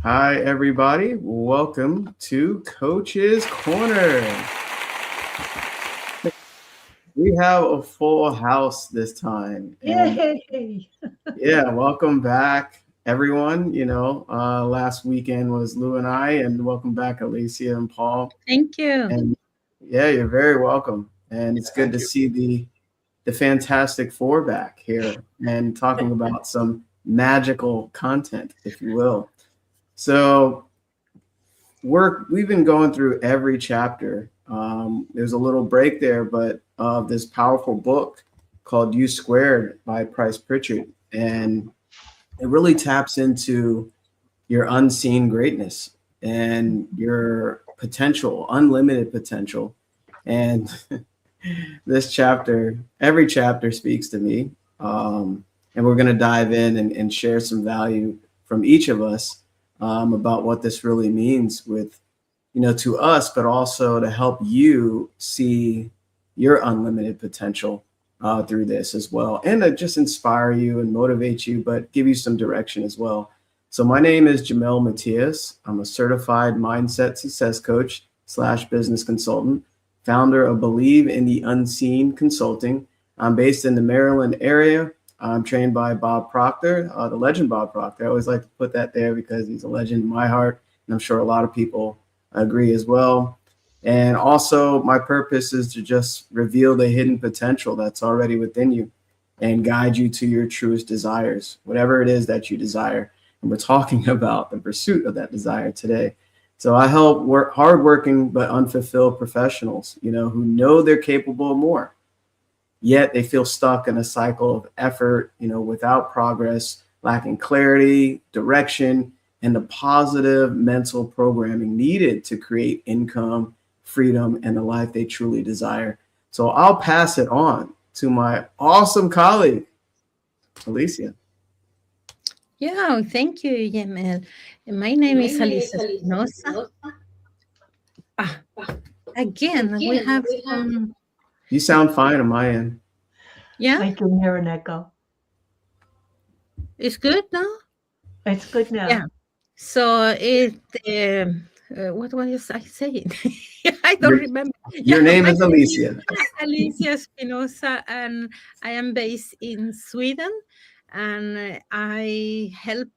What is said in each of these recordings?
Hi, everybody. Welcome to Coach's Corner. We have a full house this time. And Yay! yeah, welcome back, everyone. Last weekend was Lou and I, and welcome back, Alicia and Paul. Thank you. And yeah, you're very welcome. And it's good Thank to you. see the Fantastic Four back here and talking about some magical content, if you will. So we've been going through every chapter. There's a little break there, but this powerful book called You² by Price Pritchett, and it really taps into your unseen greatness and your potential, unlimited potential. And this chapter, every chapter speaks to me. And we're going to dive in and share some value from each of us about what this really means with, to us, but also to help you see your unlimited potential through this as well, and to just inspire you and motivate you, but give you some direction as well. So my name is Jamel Matias. I'm a certified mindset success coach / business consultant, founder of Believe in the Unseen Consulting. I'm based in the Maryland area. I'm trained by Bob Proctor, the legend Bob Proctor. I always like to put that there because he's a legend in my heart, and I'm sure a lot of people agree as well. And also, my purpose is to just reveal the hidden potential that's already within you and guide you to your truest desires, whatever it is that you desire. And we're talking about the pursuit of that desire today. So I help hardworking but unfulfilled professionals, who know they're capable of more, yet they feel stuck in a cycle of effort, without progress, lacking clarity, direction, and the positive mental programming needed to create income, freedom, and the life they truly desire. So I'll pass it on to my awesome colleague, Alicia. Yeah, thank you, Yemel. My name is Alicia Espinosa. Ah, again, we have some. You sound fine on my end. Yeah, I can hear an echo. it's good now. It's good now. Yeah. So what was I saying? I don't Your, remember. your Yeah, name my is name is Alicia. Alicia Espinosa, and I am based in Sweden, and I help.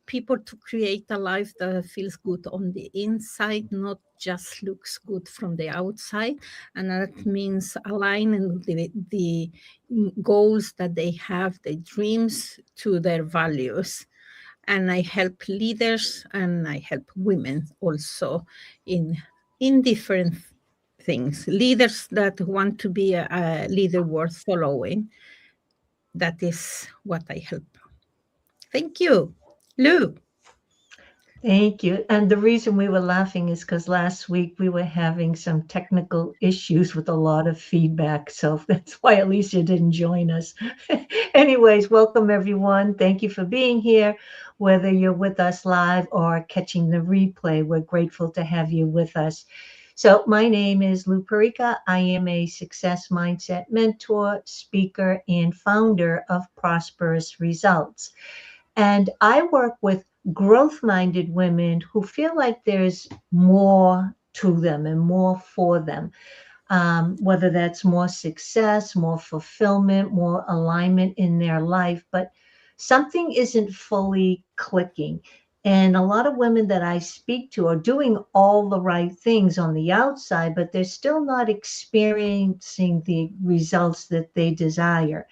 People to create a life that feels good on the inside, not just looks good from the outside. And that means aligning the goals that they have, the dreams to their values. And I help leaders and I help women also in different things. Leaders that want to be a leader worth following. That is what I help. Thank you. Lou. Thank you. And the reason we were laughing is because last week we were having some technical issues with a lot of feedback. So that's why Alicia didn't join us. Anyways, welcome everyone. Thank you for being here. Whether you're with us live or catching the replay, we're grateful to have you with us. So my name is Lou Perica. I am a success mindset mentor, speaker, and founder of Prosperous Results. And I work with growth minded women who feel like there's more to them and more for them, whether that's more success, more fulfillment, more alignment in their life, but something isn't fully clicking. And a lot of women that I speak to are doing all the right things on the outside, but they're still not experiencing the results that they desire.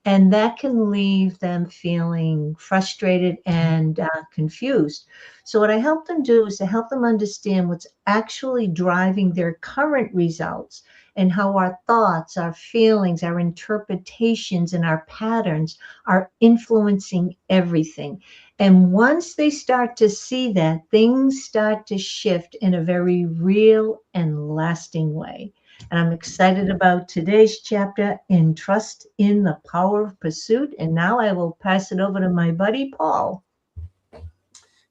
And that can leave them feeling frustrated and confused. So, what I help them do is to help them understand what's actually driving their current results and how our thoughts, our feelings, our interpretations, and our patterns are influencing everything. And once they start to see that, things start to shift in a very real and lasting way. And I'm excited about today's chapter in Trust in the Power of Pursuit. And now I will pass it over to my buddy, Paul.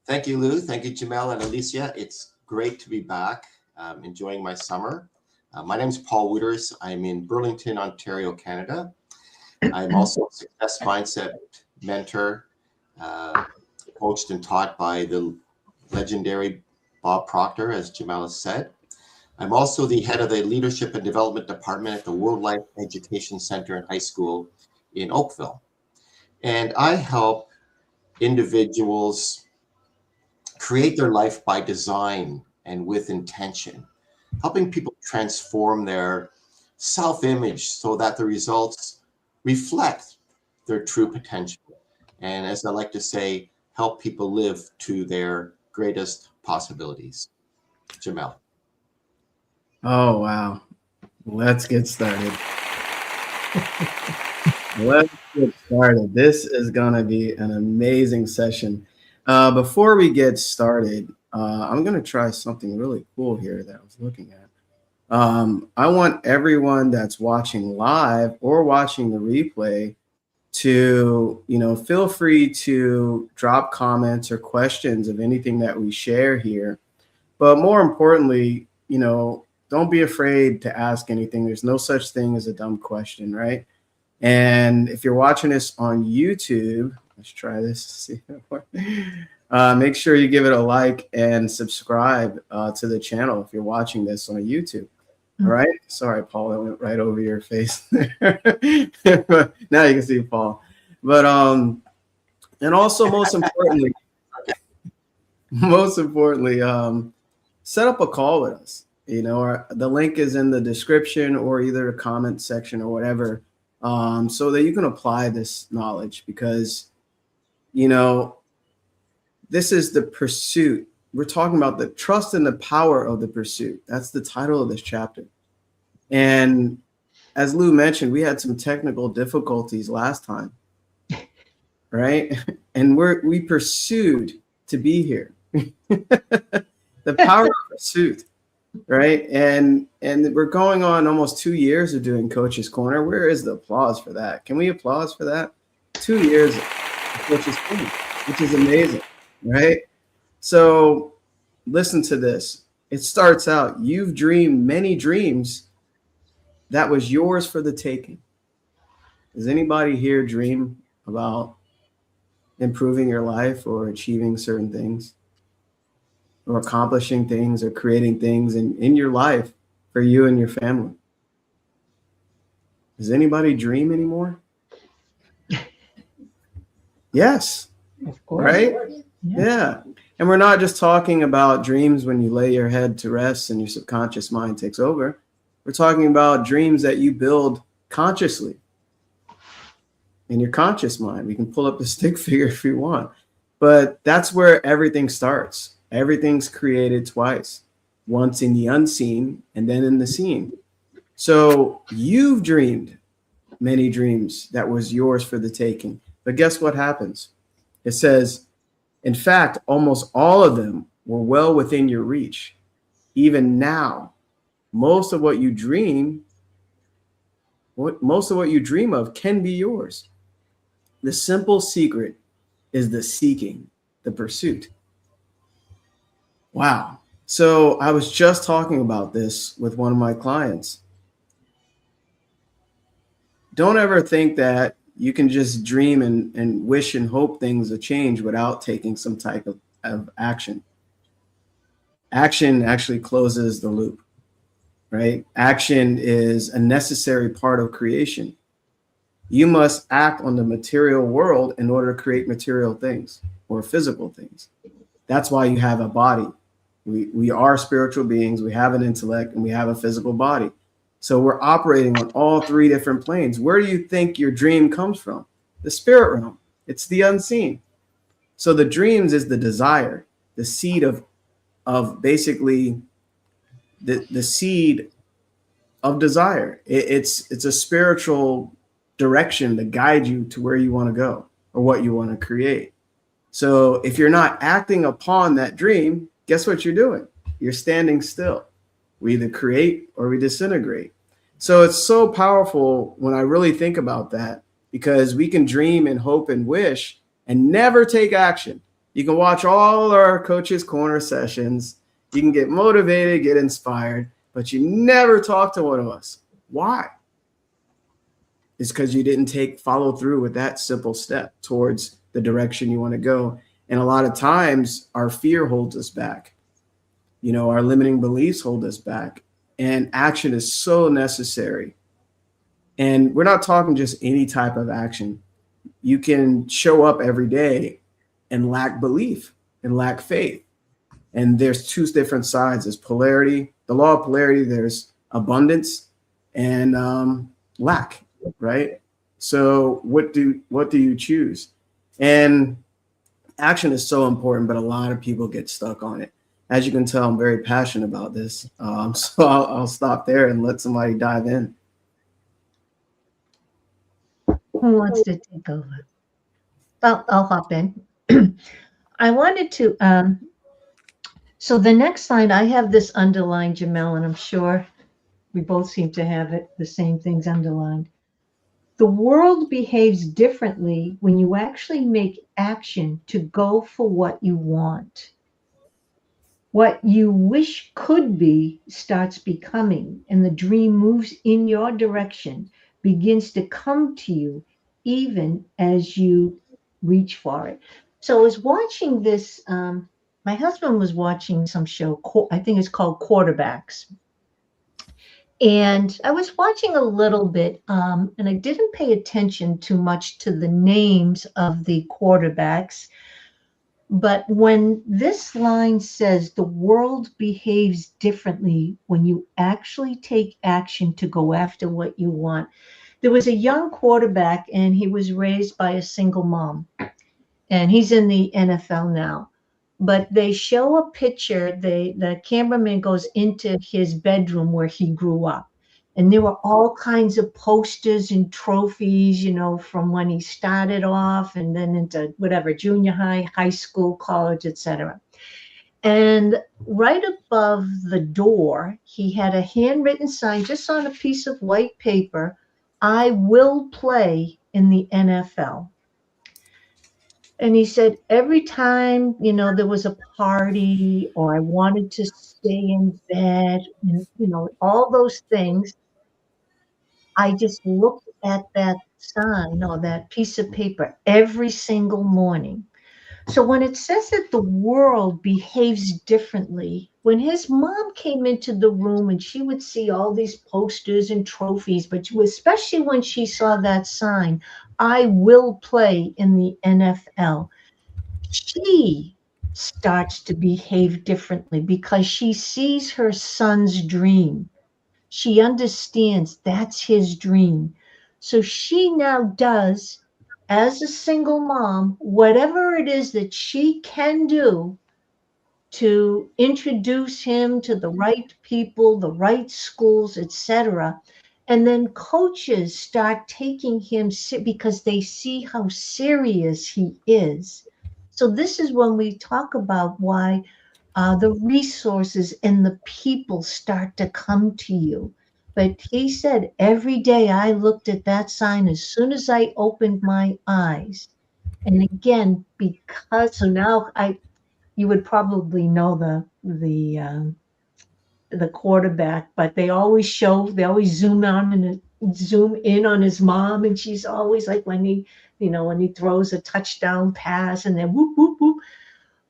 Thank you, Lou. Thank you, Jamel and Alicia. It's great to be back, enjoying my summer. My name is Paul Wooters. I'm in Burlington, Ontario, Canada. I'm also a success mindset mentor, coached and taught by the legendary Bob Proctor, as Jamel has said. I'm also the head of the Leadership and Development Department at the World Life Education Center and High School in Oakville. And I help individuals create their life by design and with intention, helping people transform their self-image so that the results reflect their true potential. And as I like to say, help people live to their greatest possibilities. Jamel. Oh, wow. Let's get started. Let's get started. This is going to be an amazing session. Before we get started, I'm going to try something really cool here that I was looking at. I want everyone that's watching live or watching the replay to, feel free to drop comments or questions of anything that we share here. But more importantly, don't be afraid to ask anything. There's no such thing as a dumb question, right? And if you're watching this on YouTube, let's try this to see if it works. Make sure you give it a like and subscribe to the channel if you're watching this on YouTube. All right. Sorry, Paul, I went right over your face there. Now you can see Paul. But and also most importantly, set up a call with us. The link is in the description or either a comment section or whatever, so that you can apply this knowledge, because this is the pursuit. We're talking about the trust and the power of the pursuit. That's the title of this chapter. And as Lou mentioned, we had some technical difficulties last time, right? And we pursued to be here. The power of pursuit, right? And we're going on almost 2 years of doing Coach's Corner. Where is the applause for that? Can we applause for that? 2 years of Coach's Corner, which is amazing, right? So listen to this. It starts out, you've dreamed many dreams that was yours for the taking. Does anybody here dream about improving your life or achieving certain things or accomplishing things or creating things in your life for you and your family? Does anybody dream anymore? Yes. Of course. Right? Yeah. And we're not just talking about dreams when you lay your head to rest and your subconscious mind takes over. We're talking about dreams that you build consciously in your conscious mind. We can pull up the stick figure if you want. But that's where everything starts. Everything's created twice, once in the unseen and then in the seen. So you've dreamed many dreams that was yours for the taking. But guess what happens? It says, in fact, almost all of them were well within your reach. Even now, most of what you dream of can be yours. The simple secret is the seeking, the pursuit. Wow. So I was just talking about this with one of my clients. Don't ever think that you can just dream and wish and hope things will change without taking some type of action. Action actually closes the loop, right? Action is a necessary part of creation. You must act on the material world in order to create material things or physical things. That's why you have a body. We are spiritual beings. We have an intellect and we have a physical body. So we're operating on all three different planes. Where do you think your dream comes from? The spirit realm. It's the unseen. So the dreams is the desire, the seed of basically the seed of desire. It's a spiritual direction to guide you to where you want to go or what you want to create. So if you're not acting upon that dream, guess what you're doing? You're standing still. We either create or we disintegrate. So it's so powerful when I really think about that, because we can dream and hope and wish and never take action. You can watch all our Coach's Corner sessions. You can get motivated, get inspired, but you never talk to one of us. Why? It's because you didn't follow through with that simple step towards the direction you want to go. And a lot of times our fear holds us back. You know, our limiting beliefs hold us back. And action is so necessary. And we're not talking just any type of action. You can show up every day and lack belief and lack faith. And there's two different sides. There's polarity, the law of polarity, there's abundance and lack, right? So what do you choose? And action is so important, but a lot of people get stuck on it. As you can tell, I'm very passionate about this. So I'll stop there and let somebody dive in. Who wants to take over? I'll hop in. I wanted to, so the next line, I have this underlined, Jamel, and I'm sure we both seem to have it, the same things underlined. The world behaves differently when you actually make action to go for what you want. What you wish could be starts becoming, and the dream moves in your direction, begins to come to you even as you reach for it. So I was watching this. My husband was watching some show, I think it's called Quarterbacks. And I was watching a little bit, and I didn't pay attention too much to the names of the quarterbacks. But when this line says the world behaves differently when you actually take action to go after what you want, there was a young quarterback and he was raised by a single mom, and he's in the NFL now. But they show a picture, the cameraman goes into his bedroom where he grew up. And there were all kinds of posters and trophies, you know, from when he started off and then into whatever, junior high, high school, college, etc. And right above the door, he had a handwritten sign just on a piece of white paper, "I will play in the NFL." And he said, every time, you know, there was a party or I wanted to stay in bed, and, you know, all those things, I just looked at that sign or that piece of paper every single morning. So when it says that the world behaves differently, when his mom came into the room and she would see all these posters and trophies, but especially when she saw that sign, "I will play in the NFL," she starts to behave differently because she sees her son's dream. She understands that's his dream. So she now does, as a single mom, whatever it is that she can do to introduce him to the right people, the right schools, etc. And then coaches start taking him because they see how serious he is. So this is when we talk about why the resources and the people start to come to you. But he said, every day I looked at that sign as soon as I opened my eyes. And again, because so now you would probably know the quarterback, but they always zoom on and zoom in on his mom, and she's always like when he throws a touchdown pass and then whoop whoop whoop.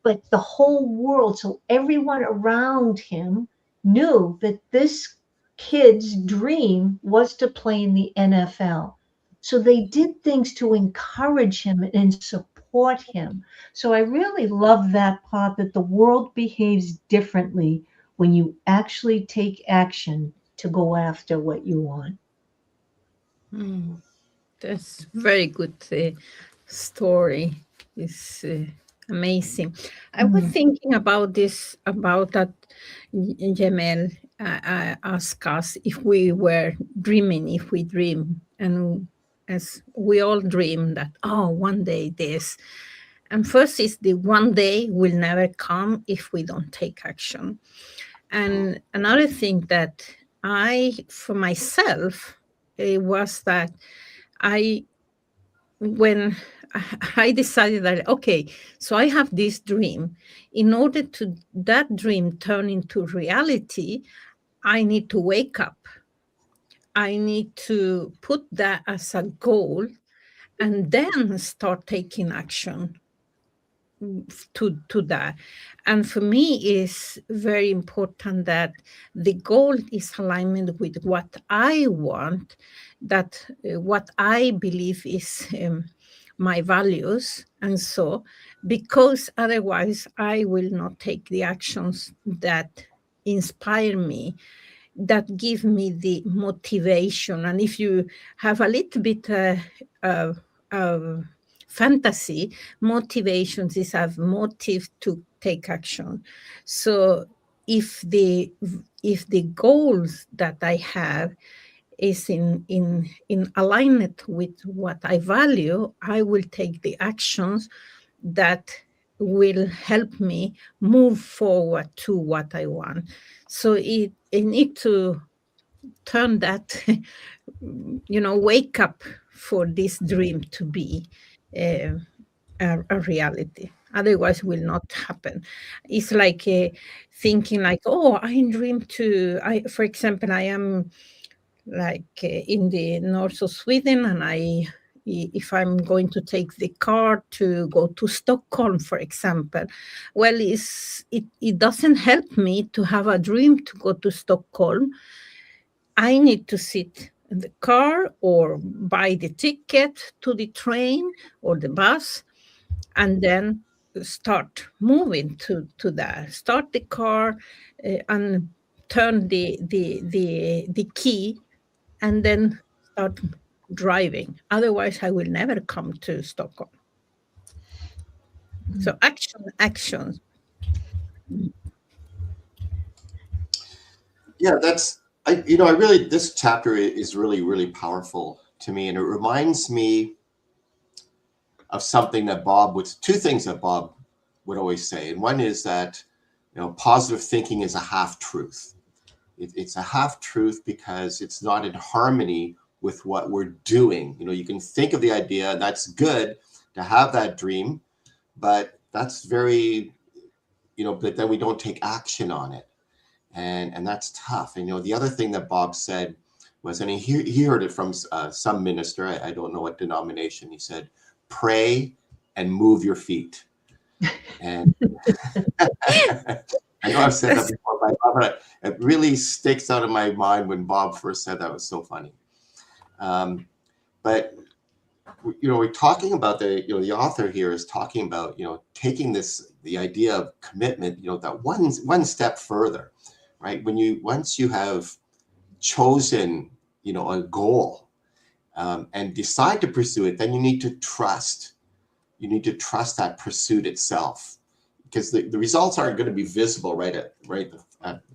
But the whole world, so everyone around him knew that this kid's dream was to play in the NFL. So they did things to encourage him and support him. So I really love that part that the world behaves differently when you actually take action to go after what you want. That's very good story. It's amazing. I was thinking about this, about that Jamel asked us if we were dreaming, if we dream. And as we all dream that, oh, one day this. And first is the one day will never come if we don't take action. And another thing that for myself, it was that when I decided that, okay, so I have this dream. In order to that dream turn into reality, I need to wake up. I need to put that as a goal and then start taking action. to that. And for me, it's very important that the goal is alignment with what I want, that what I believe is my values. And so, because otherwise I will not take the actions that inspire me, that give me the motivation. And if you have a little bit of fantasy, motivations is a motive to take action. So if the goals that I have is in alignment with what I value, I will take the actions that will help me move forward to what I want. So I need to turn that, wake up for this dream to be uh, a reality. Otherwise, will not happen. It's like thinking like, oh, I dream to. For example, I am like in the north of Sweden, and if I'm going to take the car to go to Stockholm, for example, well, it doesn't help me to have a dream to go to Stockholm. I need to sit in the car or buy the ticket to the train or the bus, and then start moving to that. Start the car and turn the key, and then start driving. Otherwise, I will never come to Stockholm. So action. Yeah, I really, this chapter is really, really powerful to me. And it reminds me of something that two things that Bob would always say. And one is that, positive thinking is a half truth. It's a half truth because it's not in harmony with what we're doing. You can think of the idea, and that's good to have that dream, but that's very, but then we don't take action on it. And that's tough. And, the other thing that Bob said was, and he heard it from some minister, I don't know what denomination, he said, pray and move your feet. And I know I've said that before, but it really sticks out of my mind when Bob first said that. It was so funny. But we're talking about the author here is talking about, taking the idea of commitment, that one step further, right? Once you have chosen, a goal and decide to pursue it, then you need to trust. You need to trust that pursuit itself, because the results aren't going to be visible right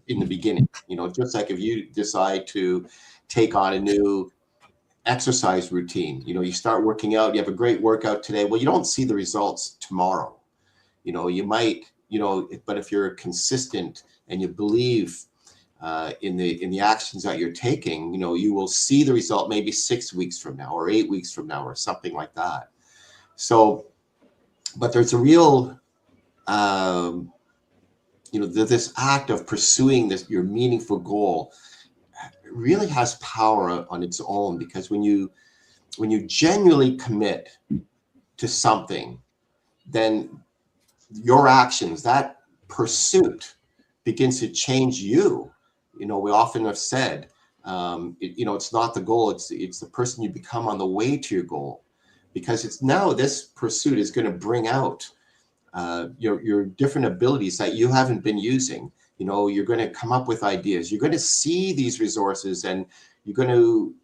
in the beginning. Just like if you decide to take on a new exercise routine, you start working out, you have a great workout today. Well, you don't see the results tomorrow. You might, but if you're consistent and you believe in the actions that you're taking, you will see the result maybe 6 weeks from now or 8 weeks from now or something like that. So, but there's a real, this act of pursuing your meaningful goal really has power on its own, because when you genuinely commit to something, then your actions, that pursuit, begins to change you. We often have said, it's not the goal, it's the person you become on the way to your goal, because it's now this pursuit is going to bring out your different abilities that you haven't been using. You're going to come up with ideas, you're going to see these resources, and you're going to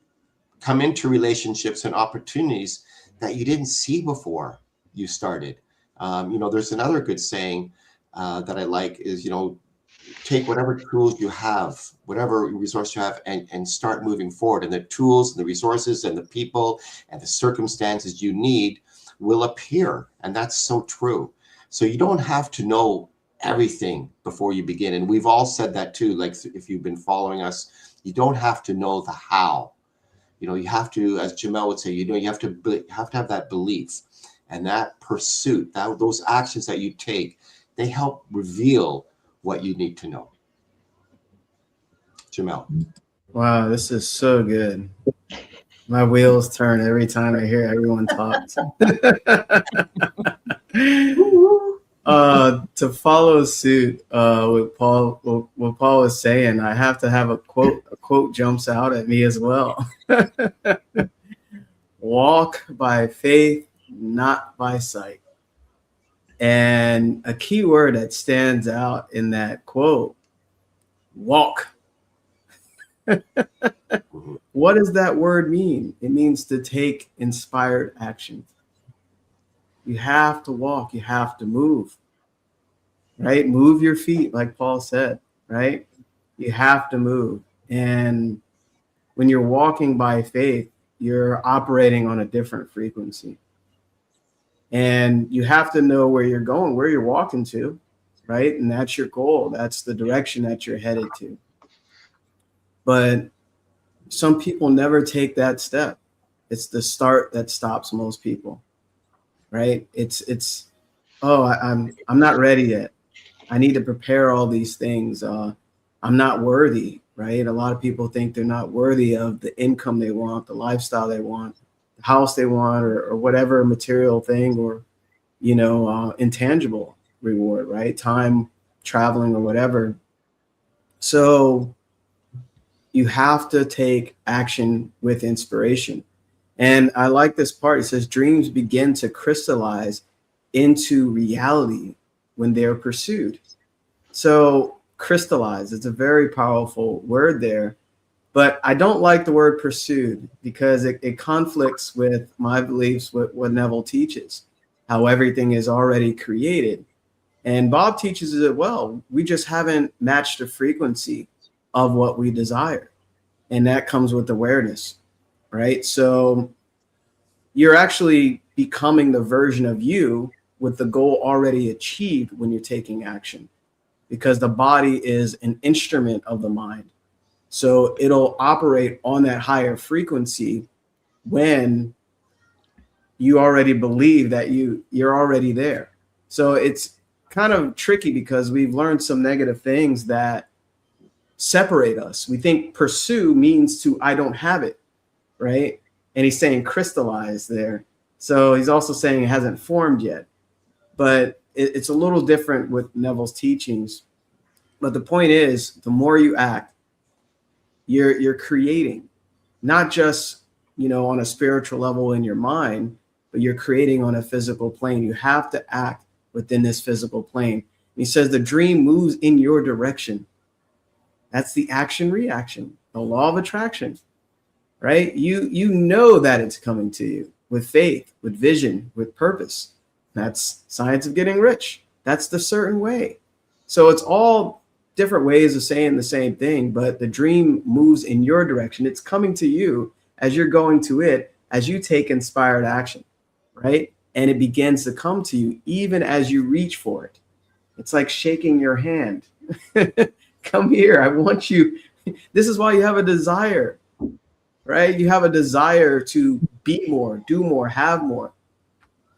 come into relationships and opportunities that you didn't see before you started. There's another good saying that I like is, take whatever tools you have, whatever resource you have, and start moving forward. And the tools and the resources and the people and the circumstances you need will appear. And that's so true. So you don't have to know everything before you begin. And we've all said that too. Like, if you've been following us, you don't have to know the how. You have to, as Jamel would say, you have to have that belief and that pursuit, those actions that you take, they help reveal what you need to know. Jamel. Wow, this is so good. My wheels turn every time I hear everyone talk. To follow suit with Paul, what Paul was saying, I have to have a quote. A quote jumps out at me as well. Walk by faith, not by sight. And a key word that stands out in that quote, walk. What does that word mean? It means to take inspired action. You have to walk, you have to move, right? Move your feet, like Paul said, right? You have to move. And when you're walking by faith, you're operating on a different frequency. And you have to know where you're going, where you're walking to, right? And that's your goal. That's the direction that you're headed to. But some people never take that step. It's the start that stops most people, right? It's oh, I'm not ready yet. I need to prepare all these things. I'm not worthy, right? A lot of people think they're not worthy of the income they want, the lifestyle they want, the house they want, or whatever material thing, or intangible reward, right? Time, traveling, or whatever. So you have to take action with inspiration. And I like this part. It says dreams begin to crystallize into reality when they are pursued. So crystallize, it's a very powerful word there. But I don't like the word pursued because it conflicts with my beliefs, what Neville teaches, how everything is already created. And Bob teaches it well. We just haven't matched the frequency of what we desire. And that comes with awareness, right? So you're actually becoming the version of you with the goal already achieved when you're taking action, because the body is an instrument of the mind. So it'll operate on that higher frequency when you already believe that you're already there. So it's kind of tricky because we've learned some negative things that separate us. We think pursue means I don't have it, right? And he's saying crystallize there. So he's also saying it hasn't formed yet. But it's a little different with Neville's teachings. But the point is, the more you act, you're creating, not just on a spiritual level in your mind, but you're creating on a physical plane. You have to act within this physical plane. And he says the dream moves in your direction. That's the action reaction, the law of attraction, right? You know that it's coming to you with faith, with vision, with purpose. That's science of getting rich. That's the certain way. So it's all different ways of saying the same thing, but the dream moves in your direction. It's coming to you as you're going to it, as you take inspired action, right? And it begins to come to you even as you reach for it. It's like shaking your hand. Come here. I want you. This is why you have a desire, right? You have a desire to be more, do more, have more,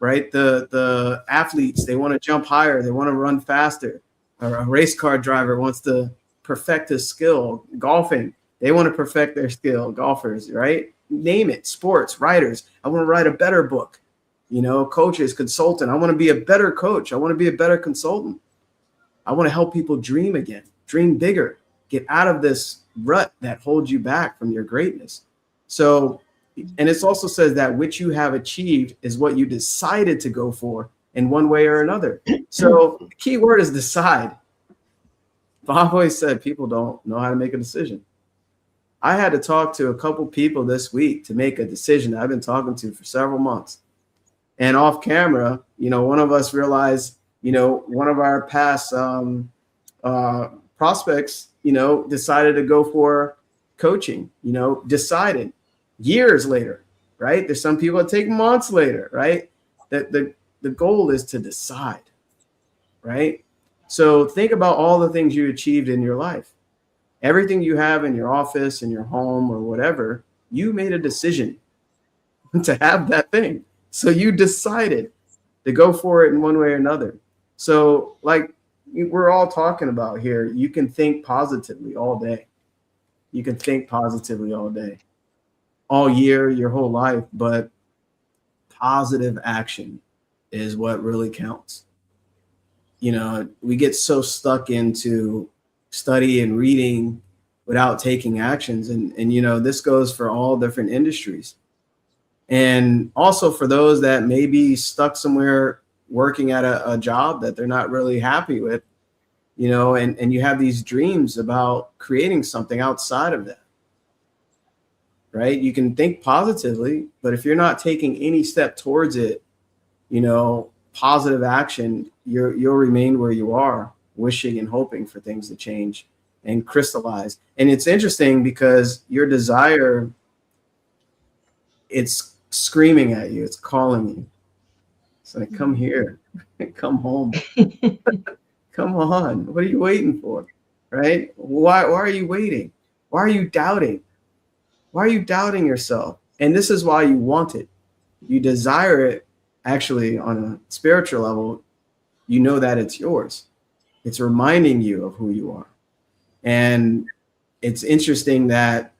right? The athletes, they want to jump higher. They want to run faster. Or a race car driver wants to perfect his skill. Golfing, they want to perfect their skill. Golfers, right? Name it. Sports, writers. I want to write a better book. Coaches, consultant. I want to be a better coach. I want to be a better consultant. I want to help people dream again, dream bigger, get out of this rut that holds you back from your greatness. So, and it also says that which you have achieved is what you decided to go for in one way or another. So the key word is decide. Bob always said people don't know how to make a decision. I had to talk to a couple people this week to make a decision that I've been talking to for several months. And off camera, one of us realized, one of our past prospects, decided to go for coaching, decided years later, right? There's some people that take months later, right? That the goal is to decide, right? So think about all the things you achieved in your life. Everything you have in your office, in your home, or whatever, you made a decision to have that thing. So you decided to go for it in one way or another. So like we're all talking about here, you can think positively all day. You can think positively all day, all year, your whole life, but positive action is what really counts. we get so stuck into study and reading without taking actions. And this goes for all different industries. And also for those that may be stuck somewhere working at a job that they're not really happy with, and you have these dreams about creating something outside of that, right? You can think positively, but if you're not taking any step towards it, positive action, you'll remain where you are, wishing and hoping for things to change and crystallize. And it's interesting because your desire, it's screaming at you, it's calling you. It's like, come here, come home. Come on, what are you waiting for? Right? Why are you waiting? Why are you doubting? Why are you doubting yourself? And this is why you want it. You desire it. Actually, on a spiritual level, you know that it's yours. It's reminding you of who you are. And it's interesting that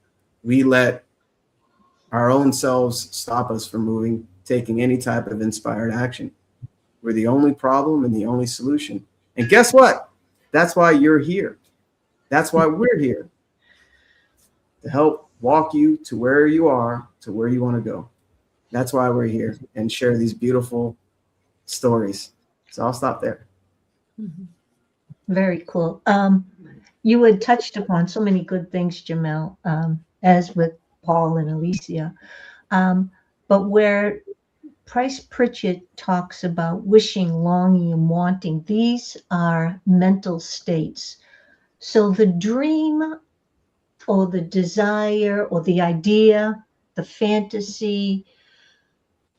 we let our own selves stop us from moving, taking any type of inspired action. We're the only problem and the only solution. And guess what? That's why you're here. That's why we're here, to help walk you to where you are, to where you want to go. That's why we're here and share these beautiful stories. So I'll stop there. Very cool. You had touched upon so many good things, Jamel, as with Paul and Alicia. But where Price Pritchett talks about wishing, longing, and wanting, these are mental states. So the dream or the desire or the idea, the fantasy,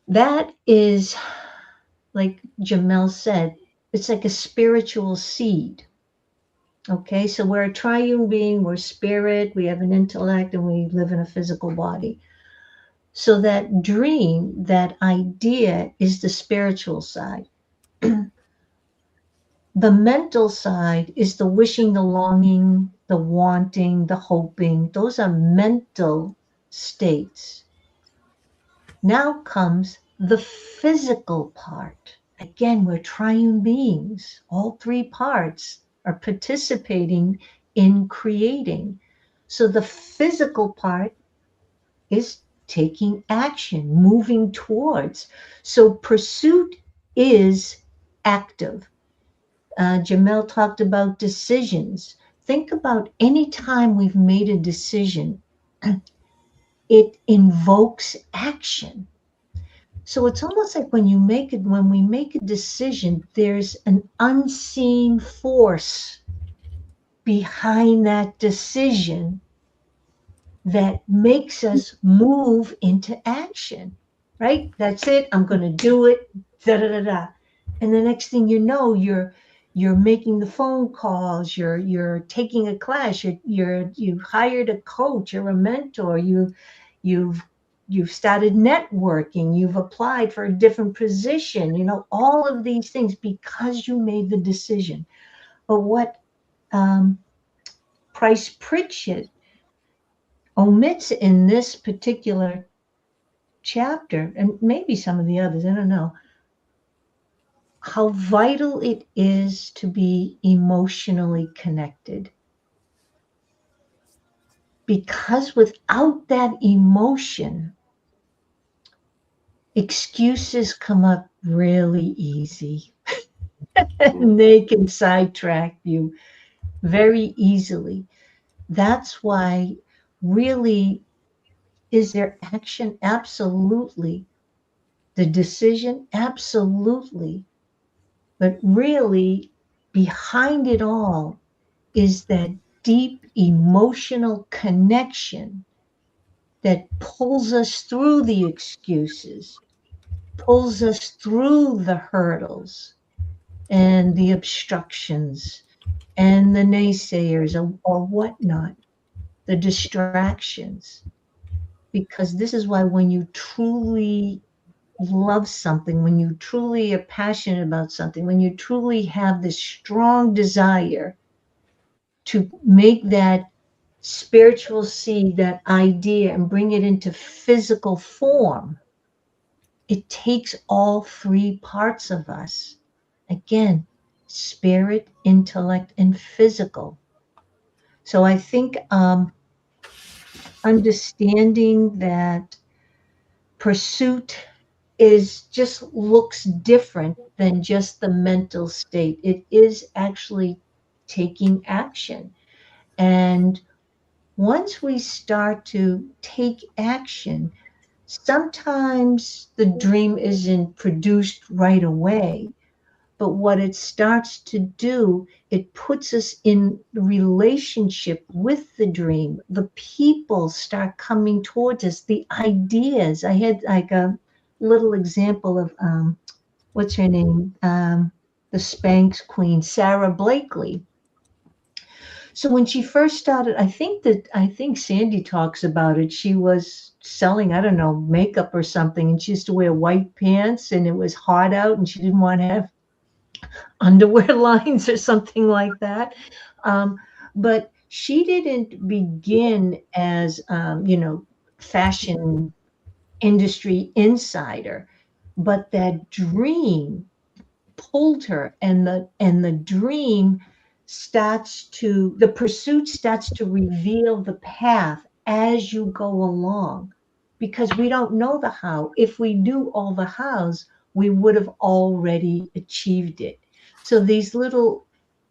that is, like Jamel said, it's like a spiritual seed. Okay, so we're a triune being, we're spirit, we have an intellect, and we live in a physical body. So that dream, that idea is the spiritual side. The mental side is the wishing, the longing, the wanting, the hoping. Those are mental states. Now comes the physical part. Again, we're triune beings. All three parts are participating in creating. So the physical part is taking action, moving towards. So pursuit is active. Jamel talked about decisions. Think about any time we've made a decision, it invokes action. So it's almost like when we make a decision, there's an unseen force behind that decision that makes us move into action, right? That's it. I'm going to do it. Da da da da. And the next thing you know, you're making the phone calls. You're taking a class. You've hired a coach or a mentor. You've started networking. You've applied for a different position. All of these things because you made the decision. But what Price Pritchett omits in this particular chapter, and maybe some of the others, I don't know, how vital it is to be emotionally connected. Because without that emotion, excuses come up really easy. And they can sidetrack you very easily. That's why, really, is there action? Absolutely. The decision? Absolutely. But really, behind it all is that deep emotional connection that pulls us through the excuses, pulls us through the hurdles and the obstructions and the naysayers or whatnot, the distractions. Because this is why when you truly love something, when you truly are passionate about something, when you truly have this strong desire to make that spiritual seed, that idea, and bring it into physical form, it takes all three parts of us. Again, spirit, intellect, and physical. So I think understanding that pursuit is just looks different than just the mental state. It is actually taking action. And once we start to take action, sometimes the dream isn't produced right away, but what it starts to do, it puts us in relationship with the dream. The people start coming towards us, the ideas. I had like a little example of what's her name? The Spanx queen, Sarah Blakely. So when she first started, I think Sandy talks about it. She was selling, I don't know, makeup or something, and she used to wear white pants, and it was hot out, and she didn't want to have underwear lines or something like that. Um, but she didn't begin as fashion industry insider, but that dream pulled her, and the dream the pursuit starts to reveal the path as you go along, because we don't know the how. If we knew all the hows, we would have already achieved it. So these little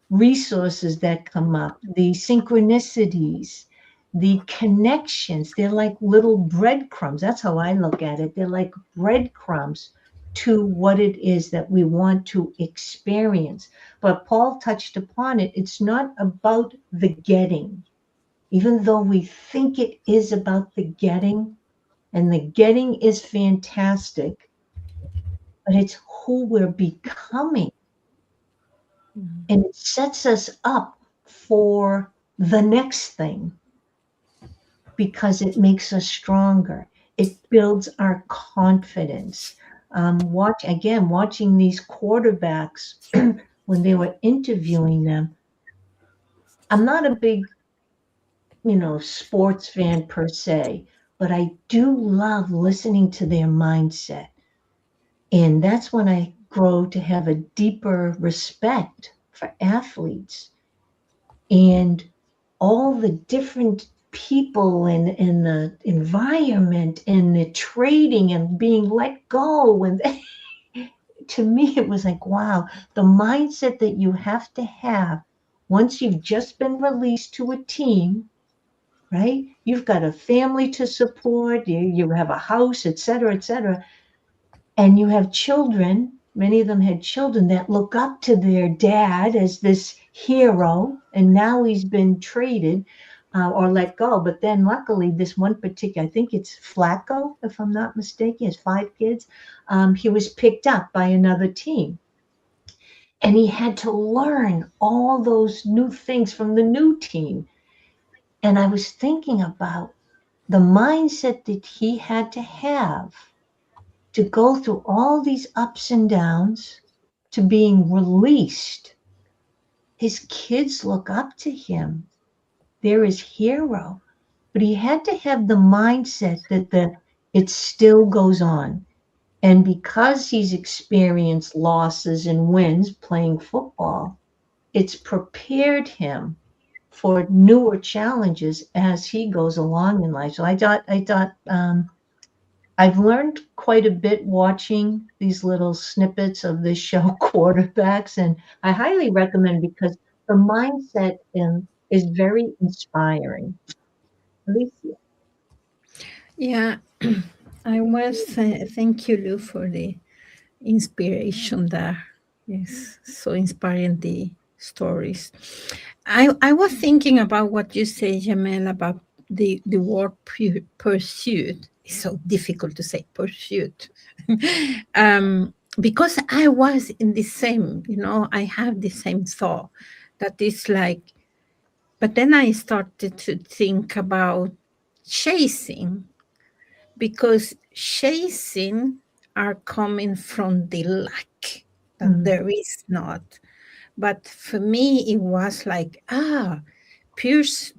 resources that come up, the synchronicities, the connections, they're like little breadcrumbs. That's how I look at it. They're like breadcrumbs to what it is that we want to experience. But Paul touched upon it. It's not about the getting, even though we think it is about the getting, and the getting is fantastic, but it's who we're becoming. And it sets us up for the next thing because it makes us stronger. It builds our confidence. Watching these quarterbacks when they were interviewing them. I'm not a big, sports fan per se, but I do love listening to their mindset. And that's when I grow to have a deeper respect for athletes and all the different people and the environment and the trading and being let go. And to me, it was like, wow, the mindset that you have to have once you've just been released to a team, right? You've got a family to support, you have a house, et cetera, and you have children. Many of them had children that look up to their dad as this hero, and now he's been traded or let go. But then luckily, this one particular, I think it's Flacco, if I'm not mistaken, he has 5 kids. He was picked up by another team. And he had to learn all those new things from the new team. And I was thinking about the mindset that he had to have to go through all these ups and downs to being released. His kids look up to him. They're his hero. But he had to have the mindset that it still goes on. And because he's experienced losses and wins playing football, it's prepared him for newer challenges as he goes along in life. So I thought I've learned quite a bit watching these little snippets of this show, Quarterbacks, and I highly recommend because the mindset is very inspiring. Alicia. Yeah, thank you, Lou, for the inspiration there. Yes, so inspiring the stories. I was thinking about what you say, Jamel, about the word pursuit. It's so difficult to say pursuit. Because I was in the same, I have the same thought that it's like, but then I started to think about chasing, because chasing are coming from the lack that there is not. But for me, it was like,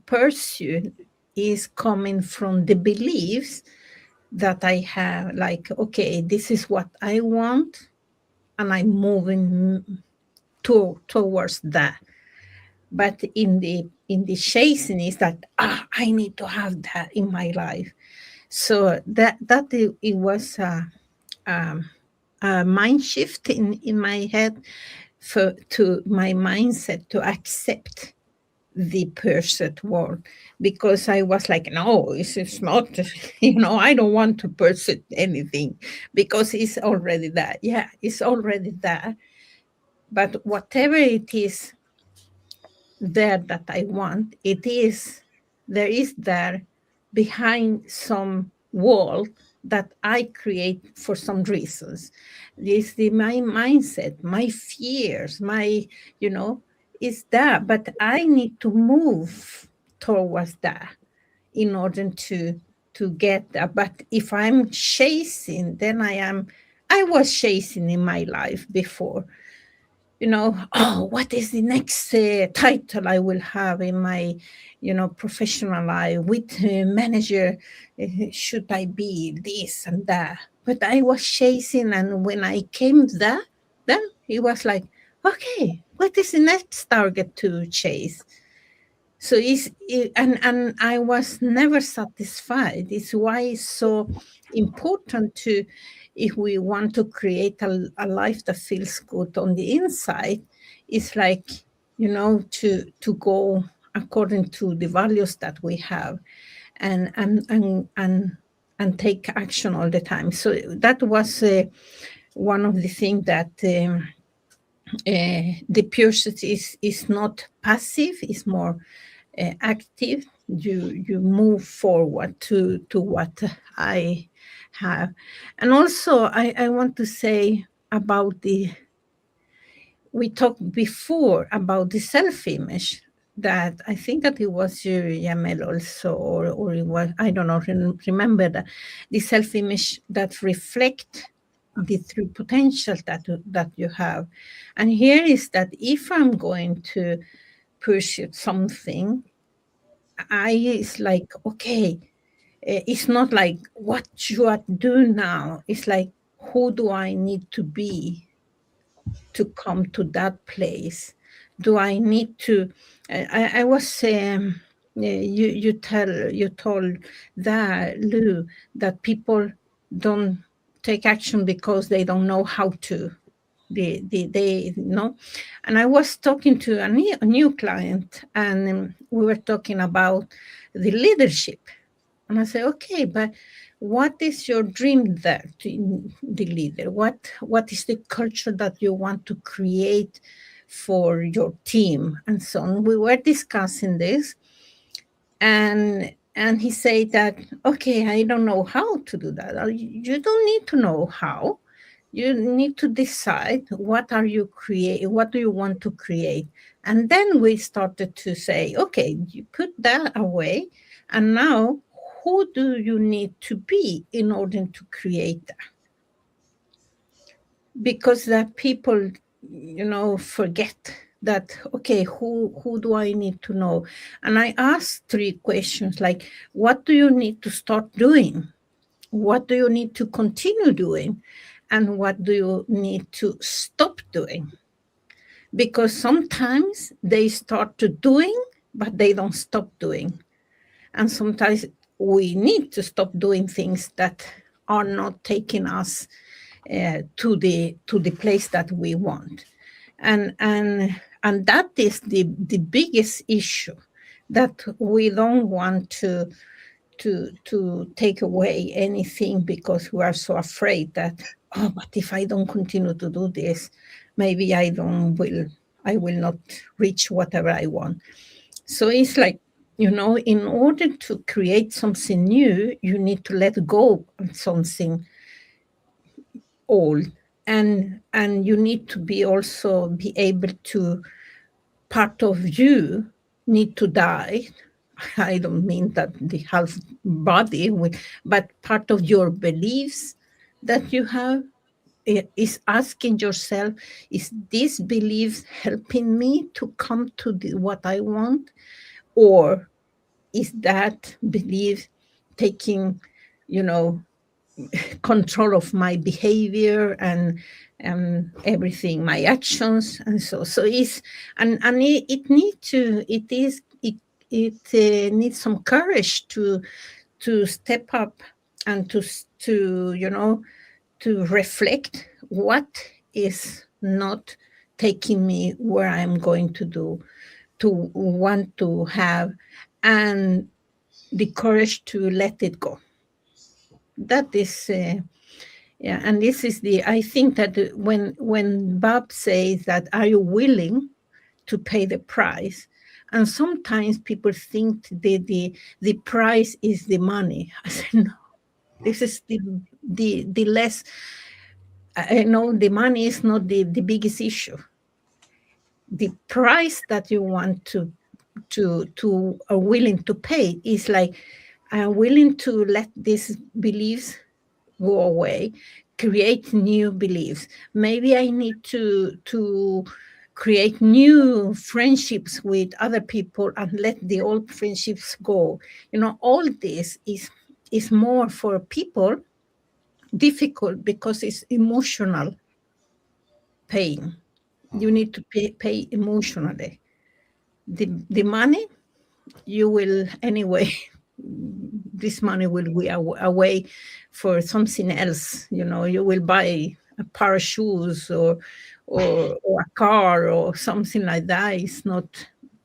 pursuit is coming from the beliefs that I have, like, okay, this is what I want, and I'm moving towards that. But in the chasing is that I need to have that in my life. So it was a mind shift in my head to my mindset to accept the perfect world, because I was like, no, it's not, I don't want to pursue anything because it's already that. Yeah, it's already that. But whatever it is there that I want, there is there behind some wall that I create for some reasons. My mindset, my fears, is that, but I need to move towards that in order to get that. But if I'm chasing, then I was chasing in my life before, what is the next title I will have in my, professional life? Which manager should I be? This and that. But I was chasing, and when I came there, then it was like, okay, what is the next target to chase? So and I was never satisfied. It's why it's so important to, if we want to create a life that feels good on the inside, it's like, to go according to the values that we have, and take action all the time. So that was one of the things that the pursuit is not passive, it's more active. You move forward to what I have. And also I want to say about we talked before about the self-image, that I think that it was you, Yamel, also, or it was, I don't know, remember that the self-image that reflect the true potential that you have. And here is that if I'm going to pursue something, it's like, okay, it's not like what you are doing now. It's like, who do I need to be to come to that place? Do I need to? I was you told that, Lou, that people don't take action because they don't know how to. They and I was talking to a new client, and we were talking about the leadership, and I said, okay, but what is your dream there to the leader? What is the culture that you want to create for your team, and so on? We were discussing this, and he said that, okay, I don't know how to do that. You don't need to know how. You need to decide what do you want to create. And then we started to say, okay, you put that away, and now who do you need to be in order to create that? Because that people, forget that, okay, who do I need to know? And I asked 3 questions, like, what do you need to start doing? What do you need to continue doing? And what do you need to stop doing? Because sometimes they start to doing, but they don't stop doing. And sometimes we need to stop doing things that are not taking us to the place that we want. And that is the biggest issue, that we don't want to take away anything because we are so afraid that, but if I don't continue to do this, maybe I will not reach whatever I want. So it's like, in order to create something new, you need to let go of something old, and you need to be able to, part of you need to die. I don't mean that the half body, but part of your beliefs that you have is asking yourself, is this belief helping me to come to what I want? Or is that belief taking, control of my behavior and everything, my actions, and so it's and it needs some courage to step up and to to reflect what is not taking me where I'm going to want to have, and the courage to let it go. That is yeah, and this is the, I think that when Bob says that, are you willing to pay the price? And sometimes people think the price is the money. I said, no, this is the less, I know the money is not the biggest issue. The price that you want to are willing to pay is like, I'm willing to let these beliefs go away, create new beliefs. Maybe I need to create new friendships with other people and let the old friendships go. All this is more for people difficult because it's emotional pain. You need to pay emotionally. The money, you will anyway. This money will be away for something else. You will buy a pair of shoes or a car or something like that. It's not,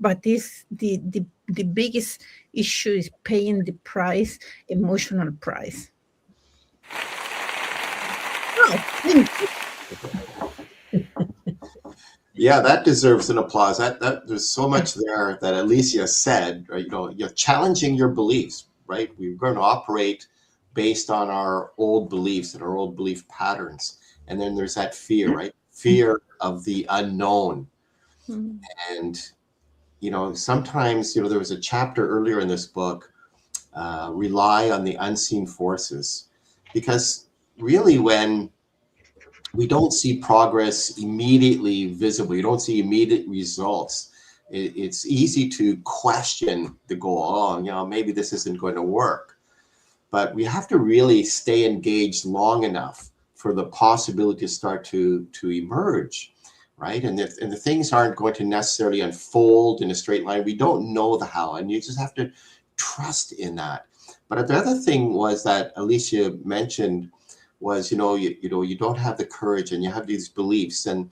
but this the biggest issue is paying the price, emotional price. Oh, thank you. Yeah, that deserves an applause. That there's so much there that Alicia said. Right? You're challenging your beliefs, right? We're going to operate based on our old beliefs and our old belief patterns, and then there's that fear, right? Fear of the unknown. And sometimes there was a chapter earlier in this book, rely on the unseen forces, because really when we don't see progress immediately visible, you don't see immediate results, it's easy to question the goal. Oh, maybe this isn't going to work. But we have to really stay engaged long enough for the possibility to start to emerge, right? And the things aren't going to necessarily unfold in a straight line. We don't know the how, and you just have to trust in that. But the other thing was that Alicia mentioned was, you don't have the courage and you have these beliefs, and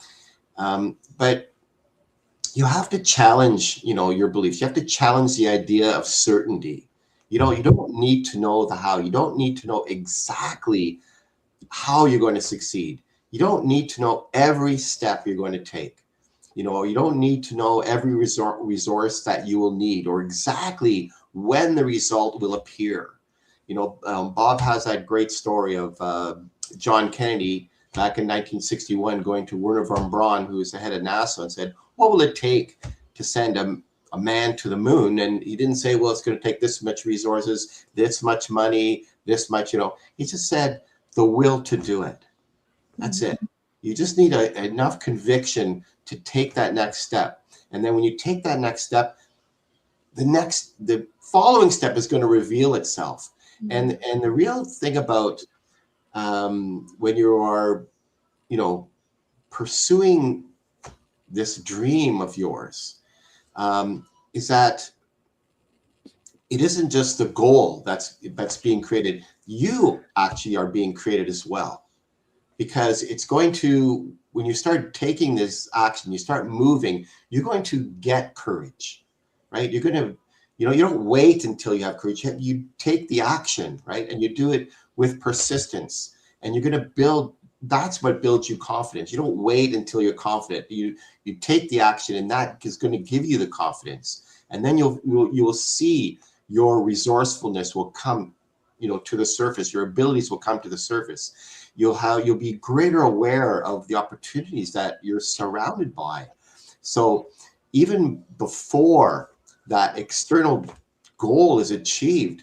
but you have to challenge, your beliefs. You have to challenge the idea of certainty. You don't need to know the how. You don't need to know exactly how you're going to succeed. You don't need to know every step you're going to take. You don't need to know every resource that you will need, or exactly when the result will appear. Bob has that great story of John Kennedy back in 1961 going to Wernher von Braun, who was the head of NASA, and said, what will it take to send a man to the moon? And he didn't say, well, it's going to take this much resources, this much money, this much, he just said the will to do it. That's it. You just need enough conviction to take that next step. And then when you take that next step, the following step is going to reveal itself. And the real thing about when you are, pursuing this dream of yours, is that it isn't just the goal that's being created. You actually are being created as well, because it's going to, when you start taking this action, you start moving, you're going to get courage, right? You're going to, you don't wait until you have courage. You take the action, right? And you do it with persistence, and you're going to build. That's what builds you confidence. You don't wait until you're confident. You take the action, and that is going to give you the confidence. And then you will see your resourcefulness will come, to the surface. Your abilities will come to the surface. You'll be greater aware of the opportunities that you're surrounded by. So even before that external goal is achieved,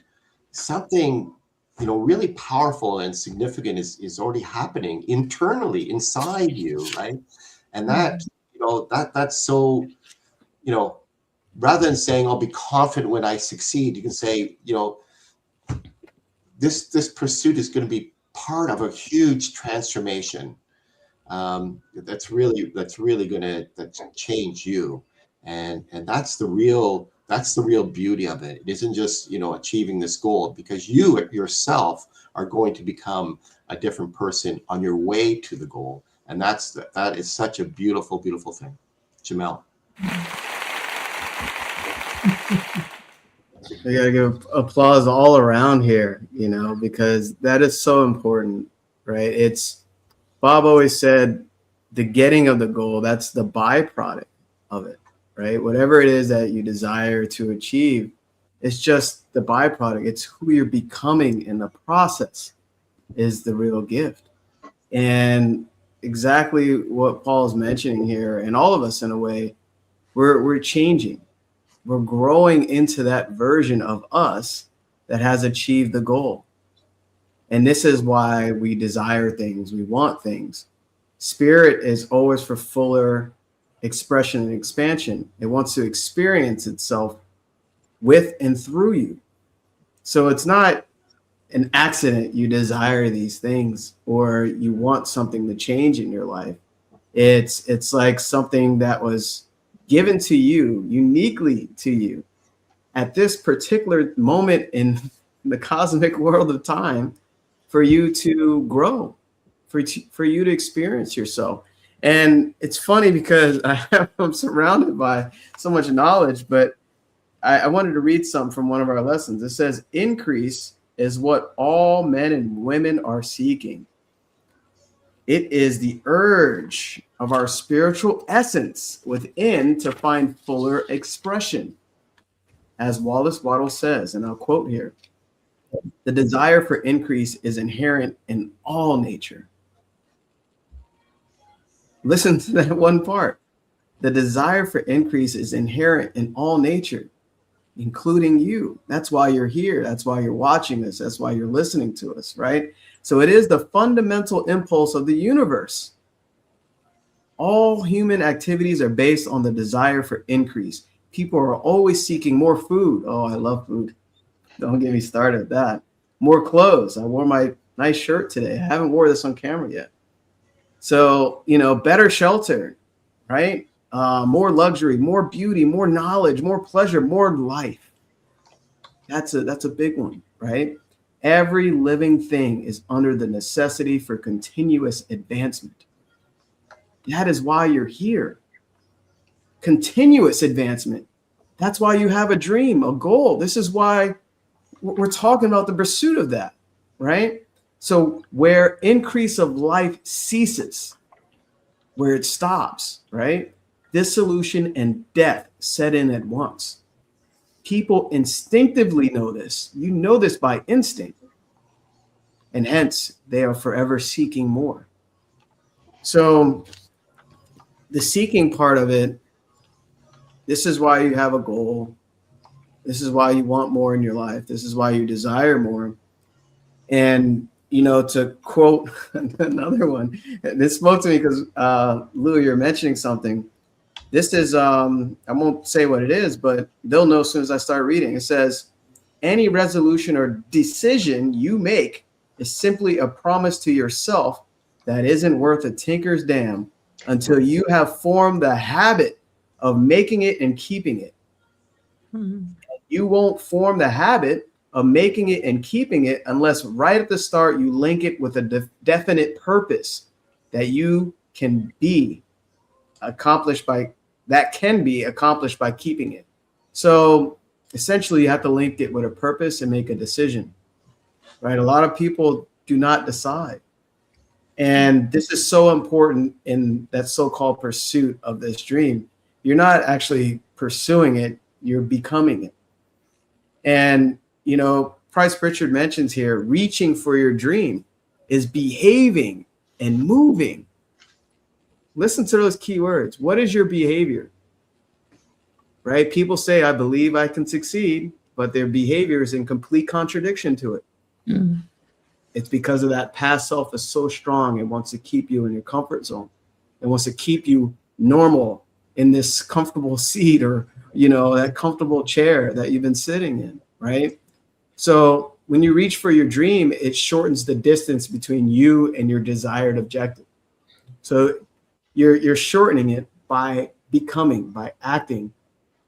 something really powerful and significant is already happening internally inside you, right? And that that's so, rather than saying I'll be confident when I succeed, you can say, this pursuit is going to be part of a huge transformation that's really going to change you, and that's the real beauty of it. It isn't just, you know, achieving this goal, because you yourself are going to become a different person on your way to the goal, and that is such a beautiful thing. Jamel. We gotta give applause all around here, you know, because that is so important, right? It's Bob always said the getting of the goal, that's the byproduct of it, right? Whatever it is that you desire to achieve, it's just the byproduct. It's who you're becoming in the process is the real gift. And exactly what Paul's mentioning here, and all of us in a way, we're changing. We're growing into that version of us that has achieved the goal. And this is why we desire things, we want things. Spirit is always for fuller expression and expansion. It wants to experience itself with and through you. So it's not an accident you desire these things or you want something to change in your life. It's like something that was given to you, uniquely to you, at this particular moment in the cosmic world of time, for you to grow, for you to experience yourself. And it's funny because I'm surrounded by so much knowledge, but I wanted to read something from one of our lessons. It says, increase is what all men and women are seeking. It is the urge of our spiritual essence within to find fuller expression. As Wallace Wattles says, and I'll quote here, the desire for increase is inherent in all nature. Listen to that one part. The desire for increase is inherent in all nature, including you. That's why you're here. That's why you're watching this. That's why you're listening to us, right? So it is the fundamental impulse of the universe. All human activities are based on the desire for increase. People are always seeking more food. Oh, I love food. Don't get me started with that. More clothes. I wore my nice shirt today. I haven't wore this on camera yet. So, you know, better shelter, right? More luxury, more beauty, more knowledge, more pleasure, more life. That's a big one, right? Every living thing is under the necessity for continuous advancement. That is why you're here. Continuous advancement. That's why you have a dream, a goal. This is why we're talking about the pursuit of that, right? So where increase of life ceases, where it stops, right? Dissolution and death set in at once. People instinctively know this. You know this by instinct. And hence, they are forever seeking more. So the seeking part of it, this is why you have a goal. This is why you want more in your life. This is why you desire more. And, you know, to quote another one, this spoke to me because, Lou, you're mentioning something. This is, I won't say what it is, but they'll know as soon as I start reading. It says, any resolution or decision you make is simply a promise to yourself that isn't worth a tinker's damn until you have formed the habit of making it and keeping it. Mm-hmm. You won't form the habit of making it and keeping it unless right at the start you link it with a definite purpose that you can be accomplished by, that can be accomplished by keeping it. So essentially you have to link it with a purpose and make a decision, right? A lot of people do not decide. And this is so important in that so-called pursuit of this dream. You're not actually pursuing it, you're becoming it. And, you know, Price Pritchett mentions here, reaching for your dream is behaving and moving. Listen to those key words. What is your behavior? Right? People say, I believe I can succeed, but their behavior is in complete contradiction to it. Mm. It's because of that past self is so strong. It wants to keep you in your comfort zone. It wants to keep you normal in this comfortable seat or, you know, that comfortable chair that you've been sitting in, right? So when you reach for your dream, it shortens the distance between you and your desired objective. So you're shortening it by becoming, by acting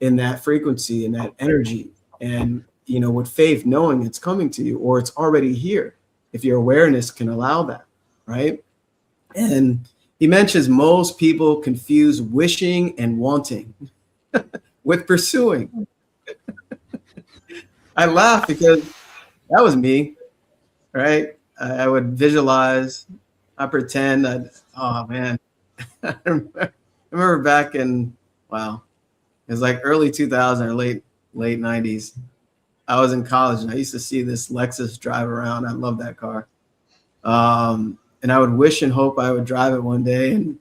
in that frequency, in that energy, and with faith, knowing it's coming to you or it's already here, if your awareness can allow that, right? And he mentions most people confuse wishing and wanting with pursuing. I laugh because that was me, right? I would visualize, I pretend, oh man. I remember back in, wow, it was like early 2000 or late 90s. I was in college and I used to see this Lexus drive around. I love that car. And I would wish and hope I would drive it one day. And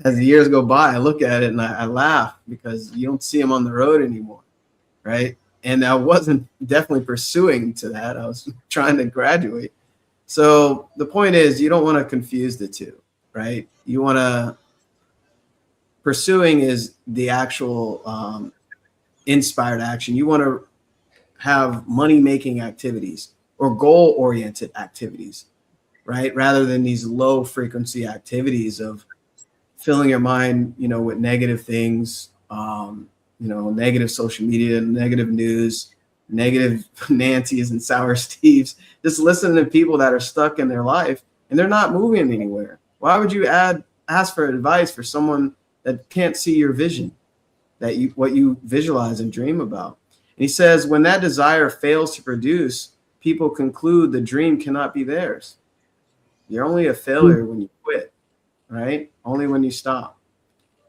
as the years go by, I look at it and I laugh because you don't see them on the road anymore, right? And I wasn't definitely pursuing to that. I was trying to graduate. So the point is, you don't want to confuse the two, right? You want to, pursuing is the actual inspired action. You want to have money-making activities or goal-oriented activities, right? Rather than these low-frequency activities of filling your mind, with negative things, negative social media, negative news, negative Nancy's and sour Steves. Just listening to people that are stuck in their life and they're not moving anywhere. Why would you ask for advice for someone that can't see your vision, what you visualize and dream about? And he says, when that desire fails to produce, people conclude the dream cannot be theirs. You're only a failure when you quit, right? Only when you stop.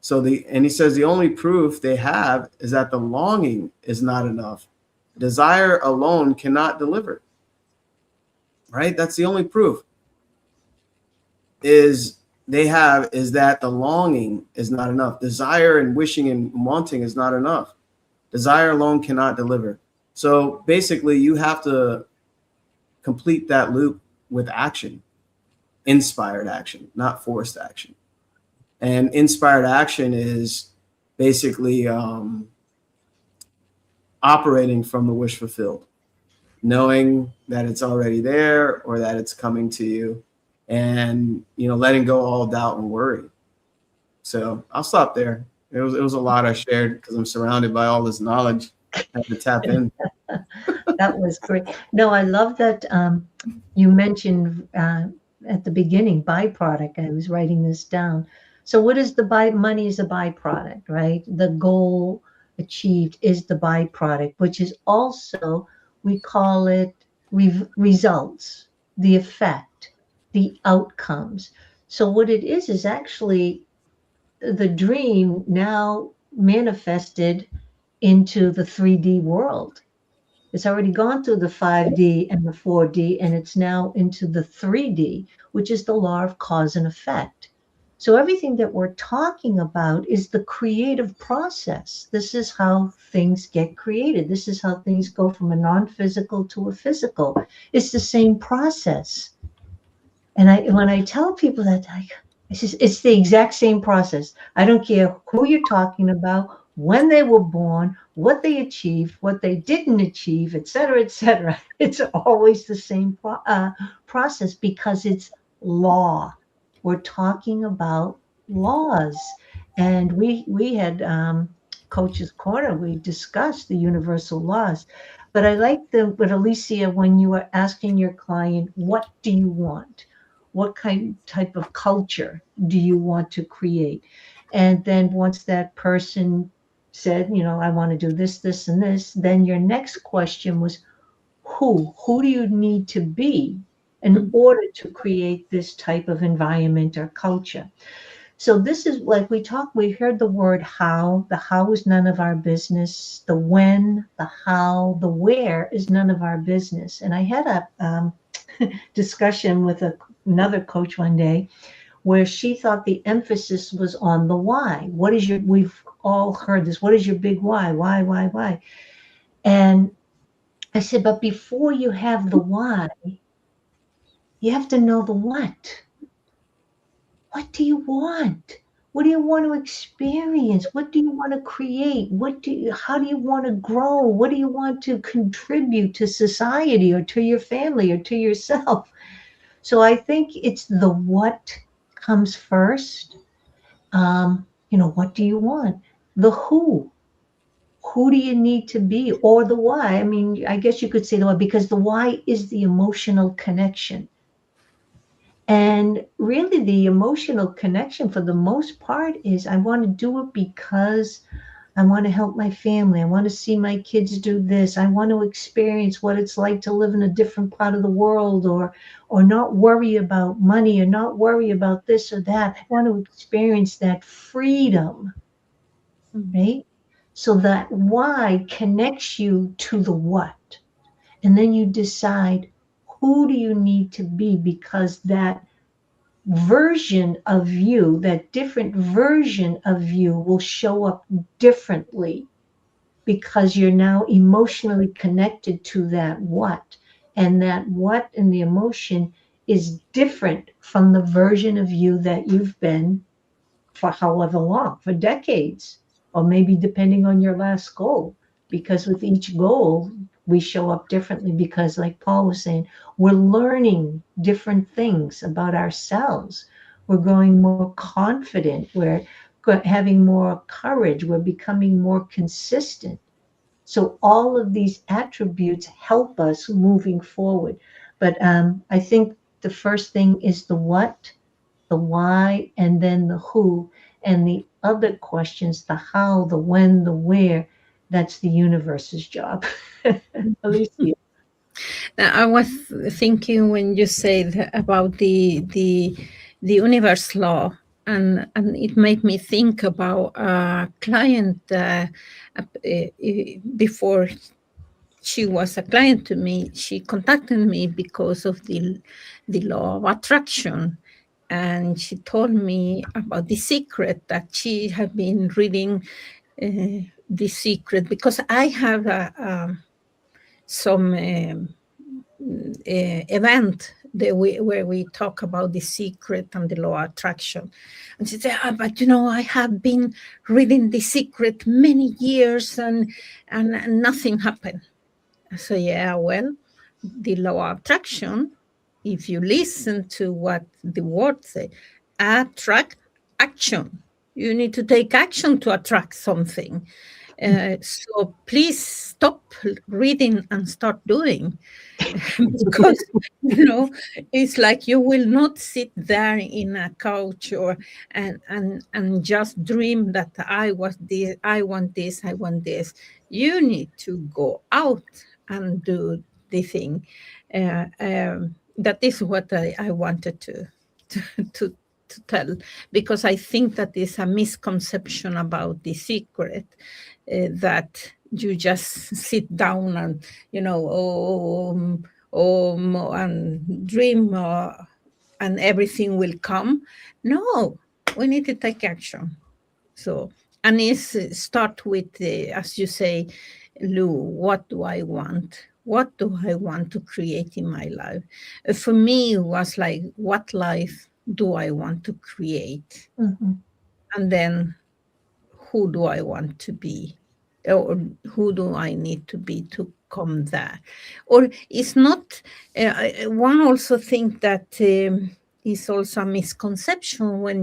And he says the only proof they have is that the longing is not enough. Desire alone cannot deliver, right? That's the only proof is that the longing is not enough. Desire and wishing and wanting is not enough. Desire alone cannot deliver. So basically you have to complete that loop with action, inspired action, not forced action. And inspired action is basically operating from the wish fulfilled, knowing that it's already there or that it's coming to you, and letting go all doubt and worry. So I'll stop there. It was a lot I shared because I'm surrounded by all this knowledge. I have to tap in. That was great. No, I love that you mentioned at the beginning byproduct. I was writing this down. So what is money is a byproduct, right? The goal achieved is the byproduct, which is also, we call it results, the effect, the outcomes. So what it is actually the dream now manifested into the 3D world. It's already gone through the 5D and the 4D, and it's now into the 3D, which is the law of cause and effect. So everything that we're talking about is the creative process. This is how things get created. This is how things go from a non-physical to a physical. It's the same process. And when I tell people that, it's the exact same process. I don't care who you're talking about, when they were born, what they achieved, what they didn't achieve, et cetera, et cetera. It's always the same process because it's law. We're talking about laws. And we had Coach's Corner, we discussed the universal laws. But I like but Alicia, when you are asking your client, what do you want? What type of culture do you want to create? And then once that person said, I want to do this, this, and this, then your next question was, who do you need to be in order to create this type of environment or culture? So this is like we heard the word how. The how is none of our business. The when, the how, the where is none of our business. And I had a discussion with another coach one day where she thought the emphasis was on the why. We've all heard this. What is your big why? Why? And I said, but before you have the why, you have to know the what. What do you want? What do you want to experience? What do you want to create? How do you want to grow? What do you want to contribute to society or to your family or to yourself? So I think it's the what comes first. What do you want? The who. Who do you need to be? Or the why. I mean, I guess you could say the why, because the why is the emotional connection. And really, the emotional connection for the most part is I want to do it because I want to help my family. I want to see my kids do this. I want to experience what it's like to live in a different part of the world, or not worry about money, or not worry about this or that. I want to experience that freedom, right? So that why connects you to the what. And then you decide, who do you need to be, because that version of you, that different version of you will show up differently, because you're now emotionally connected to that what. And that what and the emotion is different from the version of you that you've been for however long, for decades, or maybe depending on your last goal. Because with each goal, we show up differently, because, like Paul was saying, we're learning different things about ourselves. We're growing more confident. We're having more courage. We're becoming more consistent. So all of these attributes help us moving forward. But I think the first thing is the what, the why, and then the who. And the other questions, the how, the when, the where, that's the universe's job. Alicia. I was thinking when you said about the universe law, and it made me think about a client before she was a client to me. She contacted me because of the law of attraction, and she told me about the secret that she had been reading. The secret, because I have some event where we talk about the secret and the law of attraction. And she said, but I have been reading the secret many years and nothing happened. So yeah, well, the law of attraction, if you listen to what the word say, attract action. You need to take action to attract something. So please stop reading and start doing. Because it's like you will not sit there in a couch and just dream that I want this. You need to go out and do the thing. That is what I wanted to tell, because I think that is a misconception about the secret, that you just sit down and and dream, and everything will come. No, we need to take action. So, and it's start with as you say, Lou, what do I want? What do I want to create in my life? For me, it was like, what life do I want to create? Mm-hmm. And then, who do I want to be? Or who do I need to be to come there? Or it's not, one also think that is also a misconception when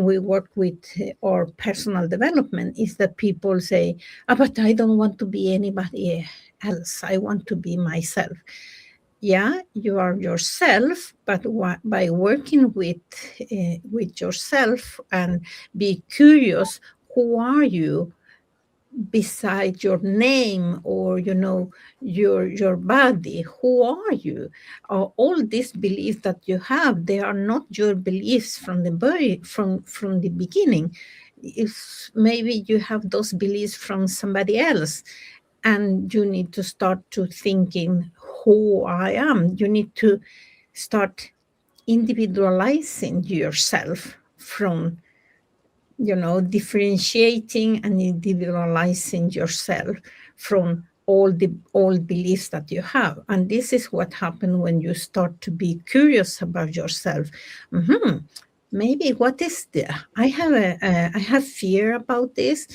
we work with our personal development, is that people say, but I don't want to be anybody else. I want to be myself. Yeah, you are yourself, but by working with yourself and be curious, who are you beside your name, or your body? Who are you? All these beliefs that you have, they are not your beliefs from from the beginning. If maybe you have those beliefs from somebody else, and you need to start to thinking, who I am. You need to start individualizing yourself from differentiating and individualizing yourself from all the old beliefs that you have. And this is what happens when you start to be curious about yourself. maybe what is the, I have fear about this.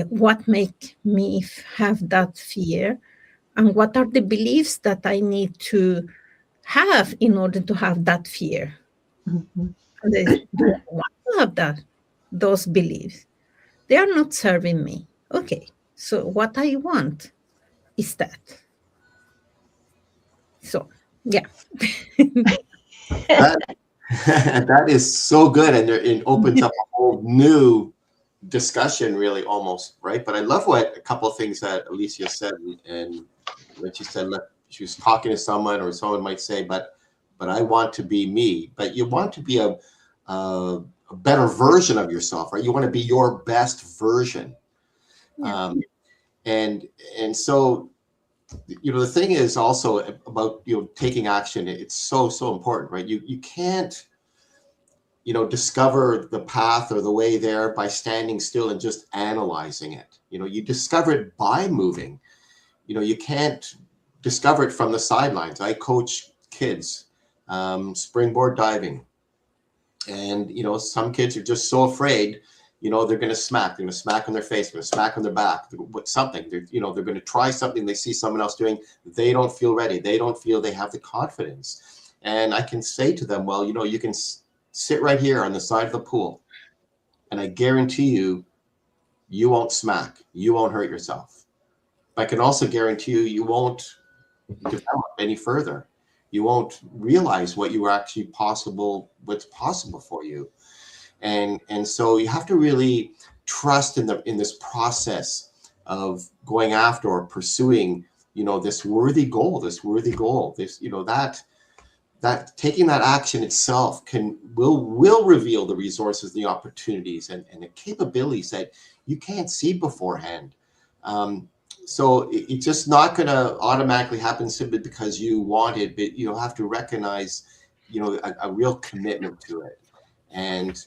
What make me have that fear? And what are the beliefs that I need to have in order to have that fear? Mhm. And do I want to have those beliefs? They are not serving me. Okay, so what I want is that. So, yeah. That, that is so good, and it opens up a whole new discussion, really, almost, right? But I love what a couple of things that Alicia said, and when she said, look, she was talking to someone, or someone might say, but I want to be me. But you want to be a better version of yourself, right? You want to be your best version. Yeah. And so, you know, the thing is also about, you know, taking action. It's so important, right? You can't, you know, discover the path or the way there by standing still and just analyzing it. You know, you discover it by moving. You know, you can't discover it from the sidelines. I coach kids, springboard diving, and, you know, some kids are just so afraid, you know, they're going to smack on their face, they're going to smack on their back, something, you know, they're going to try something they see someone else doing. They don't feel ready. They don't feel they have the confidence. And I can say to them, well, you know, you can sit right here on the side of the pool, and I guarantee you, you won't smack. You won't hurt yourself. I can also guarantee you, you won't develop any further. You won't realize what you are actually what's possible for you. And so you have to really trust in this process of going after or pursuing, you know, this worthy goal, this, you know, that taking that action itself will reveal the resources, the opportunities, and the capabilities that you can't see beforehand. So it's just not going to automatically happen simply because you want it, but you'll have to recognize, you know, a real commitment to it. And,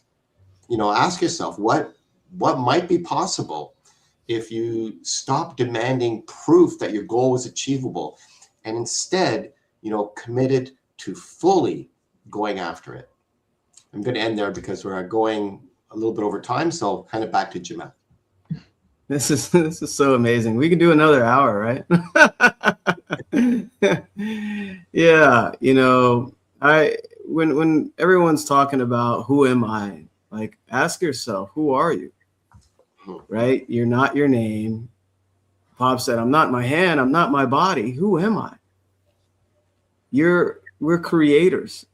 you know, ask yourself what might be possible if you stop demanding proof that your goal was achievable, and instead, you know, committed to fully going after it. I'm going to end there because we're going a little bit over time. So kind of back to Jamel. This is so amazing. We could do another hour, right? Yeah, you know, when everyone's talking about who am I, like, ask yourself, who are you? Right? You're not your name. Bob said, I'm not my hand, I'm not my body. Who am I? We're creators,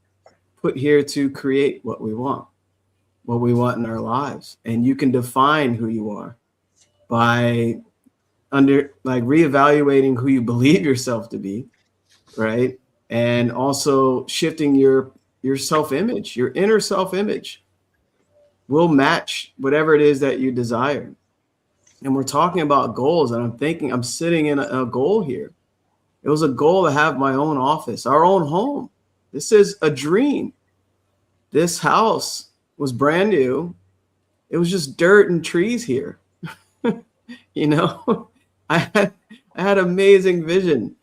put here to create what we want in our lives. And you can define who you are by reevaluating who you believe yourself to be, right? And also shifting your self-image, your inner self-image will match whatever it is that you desire. And we're talking about goals, and I'm sitting in a goal here. It was a goal to have my own office, our own home. This is a dream. This house was brand new. It was just dirt and trees here. You know, I had amazing vision,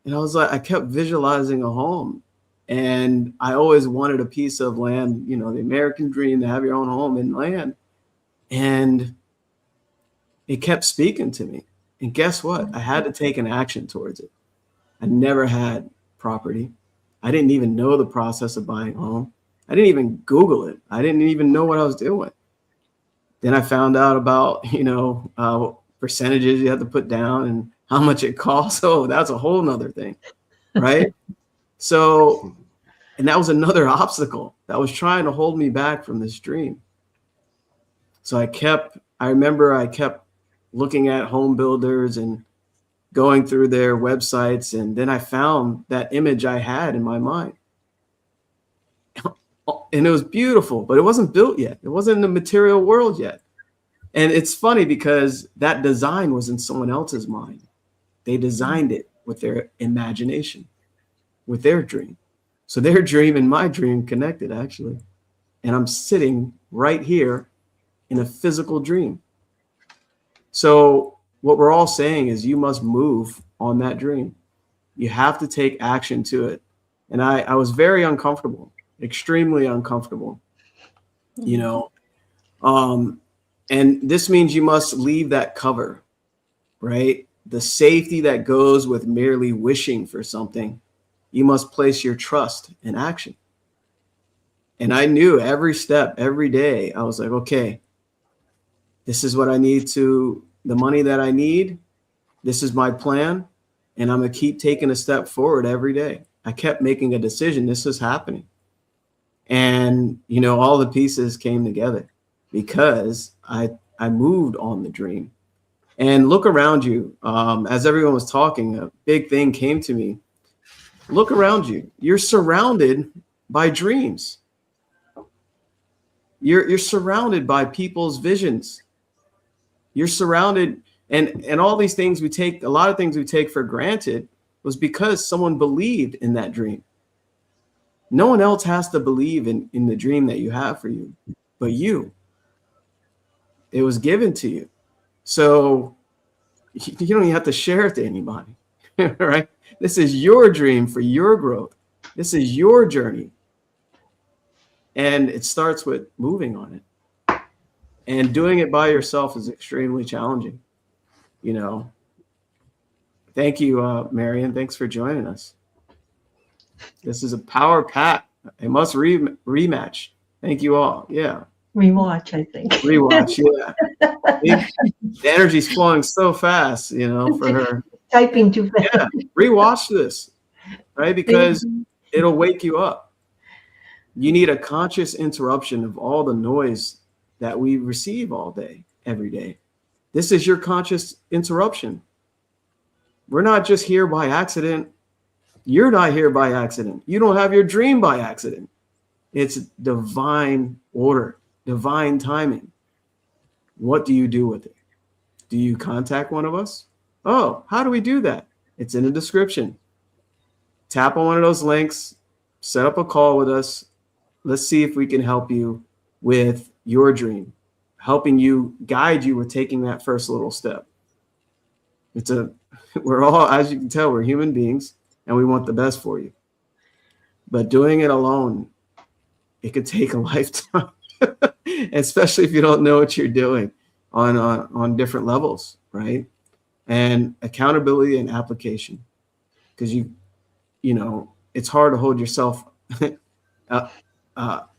and I kept visualizing a home, and I always wanted a piece of land, you know, the American dream, to have your own home and land. And it kept speaking to me. And guess what? I had to take an action towards it. I never had property. I didn't even know the process of buying a home. I didn't even Google it. I didn't even know what I was doing. Then I found out about, you know, percentages you have to put down and how much it costs. Oh, that's a whole nother thing, right? So, and that was another obstacle that was trying to hold me back from this dream. So I remember I kept looking at home builders and going through their websites, and then I found that image I had in my mind. And it was beautiful, but it wasn't built yet. It wasn't in the material world yet. And it's funny because that design was in someone else's mind. They designed it with their imagination, with their dream. So their dream and my dream connected, actually. And I'm sitting right here in a physical dream. So what we're all saying is you must move on that dream. You have to take action to it. And I was very uncomfortable, extremely uncomfortable. you know. And this means you must leave that cover, right? The safety that goes with merely wishing for something. You must place your trust in action. And I knew every step, every day, I was like, okay, this is what I need the money that I need. This is my plan. And I'm going to keep taking a step forward every day. I kept making a decision. This is happening. And, you know, all the pieces came together because I moved on the dream. And look around you. As everyone was talking, a big thing came to me. Look around you. You're surrounded by dreams. You're surrounded by people's visions. You're surrounded, and all these things a lot of things we take for granted was because someone believed in that dream. No one else has to believe in the dream that you have for you, but you. It was given to you. So you don't even have to share it to anybody, right? This is your dream for your growth. This is your journey. And it starts with moving on it. And doing it by yourself is extremely challenging, you know. Thank you, Marion. Thanks for joining us. This is a power pack. A must rematch. Thank you all. Yeah. Rewatch, I think. Rewatch, yeah. The energy's flowing so fast, you know, for her. Typing too fast. Yeah, rewatch this, right? Because it'll wake you up. You need a conscious interruption of all the noise that we receive all day, every day. This is your conscious interruption. We're not just here by accident. You're not here by accident. You don't have your dream by accident. It's divine order, divine timing. What do you do with it? Do you contact one of us? Oh, how do we do that? It's in the description. Tap on one of those links, set up a call with us. Let's see if we can help you with your dream, helping you, guide you with taking that first little step. We're all, as you can tell, we're human beings and we want the best for you. But doing it alone, it could take a lifetime, especially if you don't know what you're doing on different levels, right? And accountability and application, because you know, it's hard to hold yourself,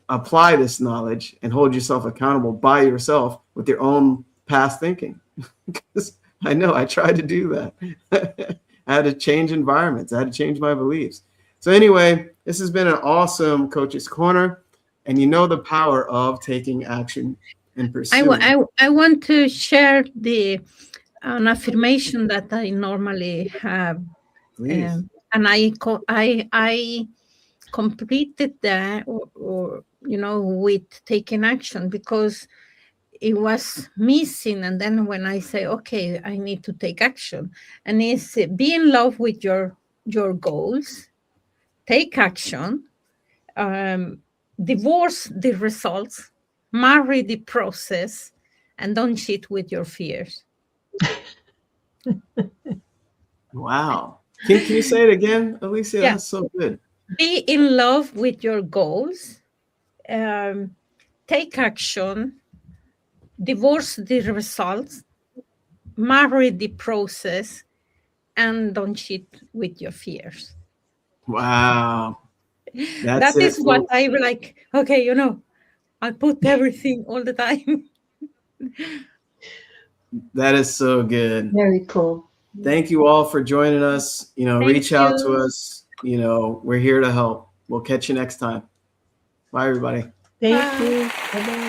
apply this knowledge and hold yourself accountable by yourself with your own past thinking. Because I know I tried to do that. I had to change environments. I had to change my beliefs. So anyway, this has been an awesome Coach's Corner. And you know the power of taking action and pursuing. I want to share an affirmation that I normally have. And I completed that or you know, with taking action because it was missing. And then when I say, okay, I need to take action, and it's be in love with your goals, take action, divorce the results, marry the process, and don't cheat with your fears. Wow. Can you say it again, Alicia? Yeah. That's so good. Be in love with your goals, take action, divorce the results, marry the process, and don't cheat with your fears. Wow. That is what I like. Okay, you know, I put everything all the time. That is so good. Very cool. Thank you all for joining us. You know, reach out to us. You know, we're here to help. We'll catch you next time. Bye, everybody. Thank you. Bye-bye.